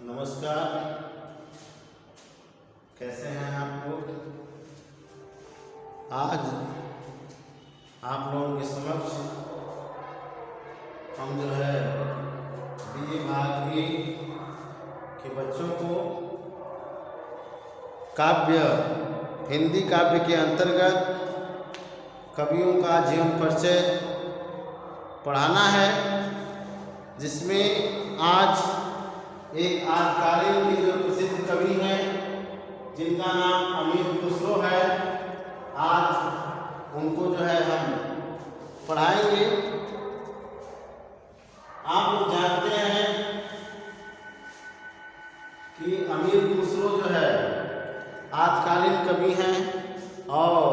नमस्कार। कैसे हैं आप लोग? आज आप लोगों के समक्ष हम जो है बीए भागवी के बच्चों को काव्य हिंदी काव्य के अंतर्गत कवियों का जीवन परिचय पढ़ाना है, जिसमें आज एक आजकालीन के जो प्रसिद्ध कवि हैं जिनका नाम अमीर खुसरो है, आज उनको जो है हम पढ़ाएंगे। आप लोग जानते हैं कि अमीर खुसरो जो है आजकालीन कवि हैं और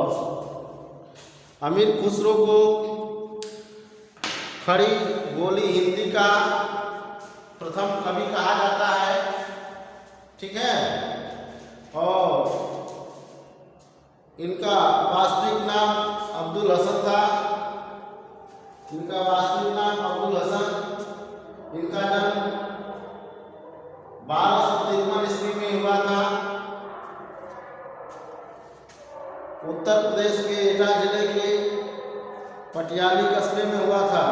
अमीर खुसरो को खड़ी बोली हिंदी का प्रथम कवि कहा जाता है, ठीक है। और इनका वास्तविक नाम अब्दुल हसन था। इनका वास्तविक नाम अब्दुल हसन। इनका जन्म 1253 ईस्वी में हुआ था। उत्तर प्रदेश के एटा जिले के पटियाली कस्बे में हुआ था।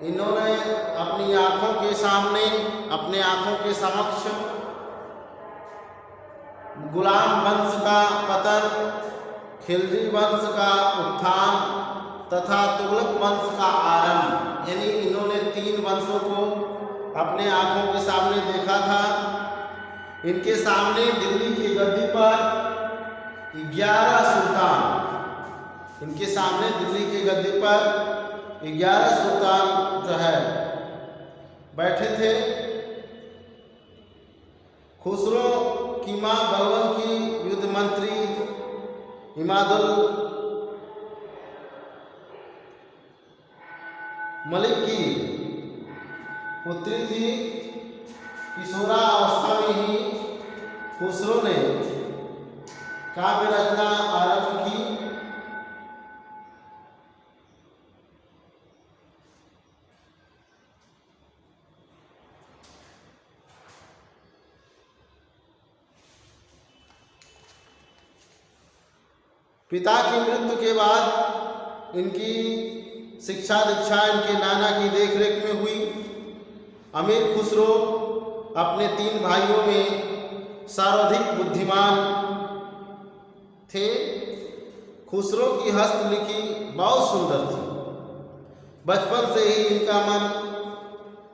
इन्होंने अपनी आंखों के सामने, अपने आंखों के समक्ष गुलाम वंश का पतन, खिलजी वंश का उत्थान तथा तुगलक वंश का आरंभ, यानी इन्होंने 3 वंशों को अपने आंखों के सामने देखा था। इनके सामने दिल्ली की गद्दी पर 11 सुल्तान, इनके सामने दिल्ली की गद्दी पर 11 सुल्तान जो है बैठे थे। खुसरो की मां बलबन की युद्ध मंत्री इमादुल मलिक की पुत्री थी। किशोरावस्था में ही खुसरो ने काव्य रचना आरंभ की। पिता की मृत्यु के बाद इनकी शिक्षा दीक्षा इनके नाना की देखरेख में हुई। अमीर खुसरो अपने 3 भाइयों में सर्वाधिक बुद्धिमान थे। खुसरो की हस्तलिखी बहुत सुंदर थी। बचपन से ही इनका मन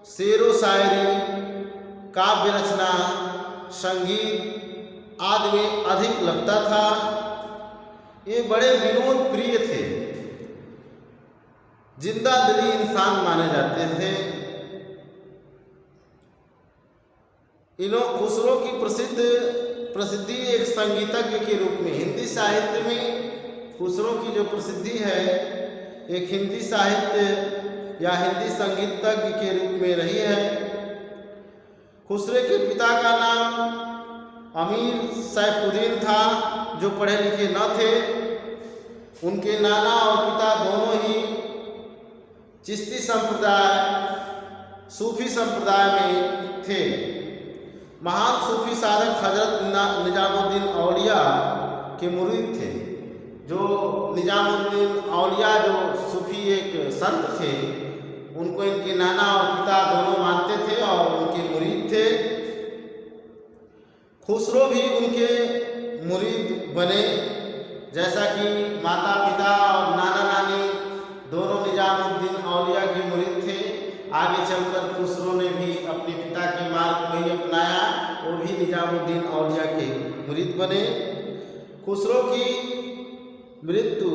शेरो शायरी, काव्य रचना, संगीत आदि में अधिक लगता था। ये बड़े विनोद प्रिय थे, जिंदा दिली इंसान माने जाते थे। खुसरो की प्रसिद्धि एक संगीतज्ञ के रूप में, हिंदी साहित्य में खुसरो की जो प्रसिद्धि है एक हिंदी साहित्य या हिंदी संगीतज्ञ के रूप में रही है। खुसरो के पिता का नाम अमीर सैफुद्दीन था, जो पढ़े लिखे न थे। उनके नाना और पिता दोनों ही चिश्ती संप्रदाय, सूफी संप्रदाय में थे। महान सूफी साधक हजरत निजामुद्दीन औलिया के मुरीद थे। जो निजामुद्दीन औलिया जो सूफी एक संत थे, उनको इनके नाना और पिता दोनों मानते थे और उनके मुरीद थे। खुसरो भी उनके मुरीद बने, जैसा कि माता पिता और नाना नानी दोनों निजामुद्दीन औलिया के मुरीद थे। आगे चलकर खुसरो ने भी अपने पिता के मार्ग को ही अपनाया, वो भी निजामुद्दीन औलिया के मुरीद बने। खुसरो की मृत्यु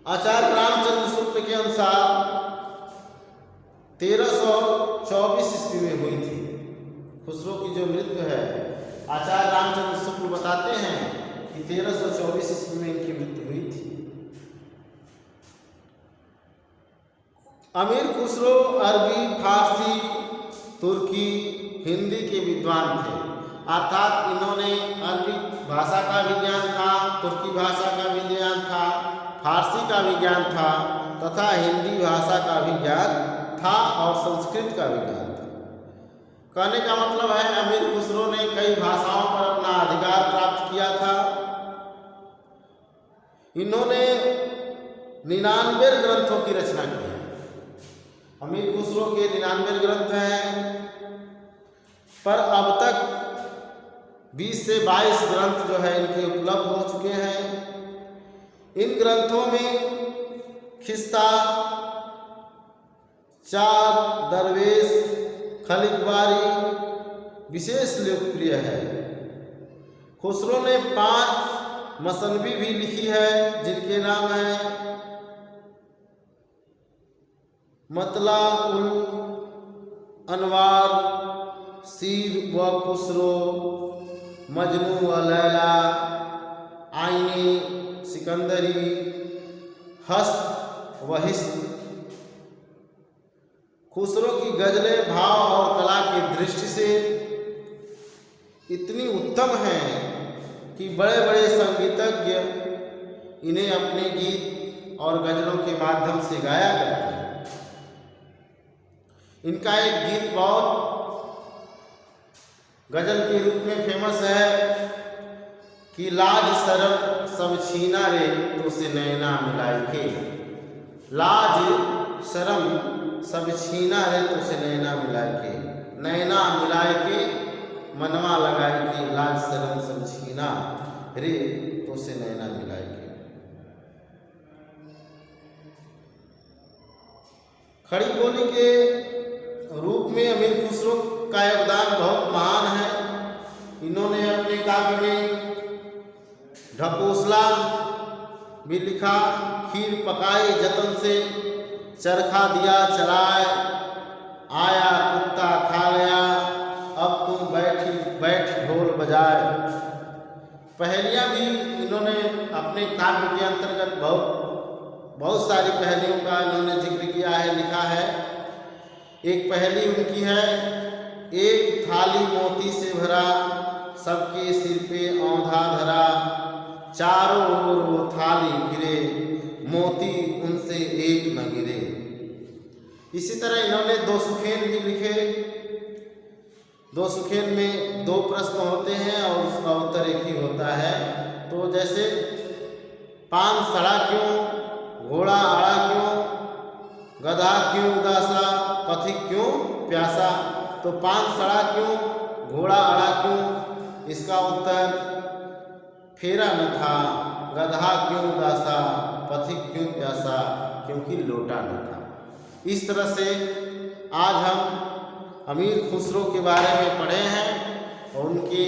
आचार्य रामचंद्र शुक्ल के अनुसार 1324 ईस्वी में हुई थी। खुसरो की जो मृत्यु है आचार्य रामचंद्र शुक्ल बताते हैं कि 1324 ईस्वी में इनकी मृत्यु हुई थी। अमीर खुसरो अरबी, फारसी, तुर्की, हिंदी के विद्वान थे। अर्थात इन्होंने अरबी भाषा का विज्ञान था, तुर्की भाषा का विज्ञान था, फारसी का विज्ञान था तथा हिंदी भाषा का विज्ञान था और संस्कृत का विज्ञान था। कहने का मतलब है अमीर खुसरो ने कई भाषाओं पर अपना अधिकार प्राप्त किया था। इन्होंने 99 ग्रंथों की रचना की है। अमीर खुसरो के 99 ग्रंथ हैं, पर अब तक 20 से 22 ग्रंथ जो है इनके उपलब्ध हो चुके हैं। इन ग्रंथों में खिस्सा, चार दरवेश, खलिकवारी विशेष लोकप्रिय है। खुसरो ने 5 मसनवी भी लिखी है, जिनके नाम हैं मतला उल अनवार, सीर व खुसरो, मजनू व लैला, आईने सिकंदरी, हस्त व हिस्न। खुसरो की गजलें भाव और कला की दृष्टि से इतनी उत्तम हैं कि बड़े बड़े संगीतज्ञ इन्हें अपने गीत और गजलों के माध्यम से गाया करते हैं। इनका एक गीत बहुत गजल के रूप में फेमस है कि लाज शर्म सब छीना रे तो से नैना मिलाई के। लाज शर्म सब छीना रे तो से नैना मिलाई के, नैना मिलाई के मनवा लगाई के, लाज शर्म सब छीना रे तो से नैना मिलाई के। खड़ी बोली के रूप में अमीर खुसरो का योगदान बहुत महान है। इन्होंने अपने काव्य में ढकोसला भी लिखा, खीर पकाई जतन से, चरखा दिया चलाए, आया कुत्ता खा गया, अब तुम बैठ ढोल बजाए। पहेलियाँ भी इन्होंने अपने काव्य के अंतर्गत बहुत सारी पहेलियों का इन्होंने जिक्र किया है, लिखा है। एक पहेली उनकी है, एक थाली मोती से भरा, सबके सिर पे औंधा धरा, चारों ओर वो थाली फिरे, मोती उनसे एक न गिरे। इसी तरह इन्होंने 2 सुखेन भी लिखे। 2 सुखेन में 2 प्रश्न होते हैं और उसका उत्तर एक ही होता है। तो जैसे पान सड़ा क्यों, घोड़ा आड़ा क्यों, गधा क्यों उदासा, पथिक क्यों प्यासा। तो पान सड़ा क्यों, घोड़ा आड़ा क्यों, इसका उत्तर फेरा न था, गधा क्यों उदासा, पथिक क्यों प्यासा, क्योंकि लोटा न था। इस तरह से आज हम अमीर खुसरो के बारे में पढ़े हैं और उनकी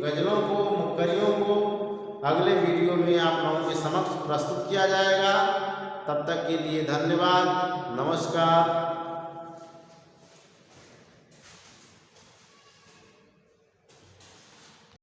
गज़लों को, मुक्करियों को अगले वीडियो में आप लोगों के समक्ष प्रस्तुत किया जाएगा। तब तक के लिए धन्यवाद, नमस्कार।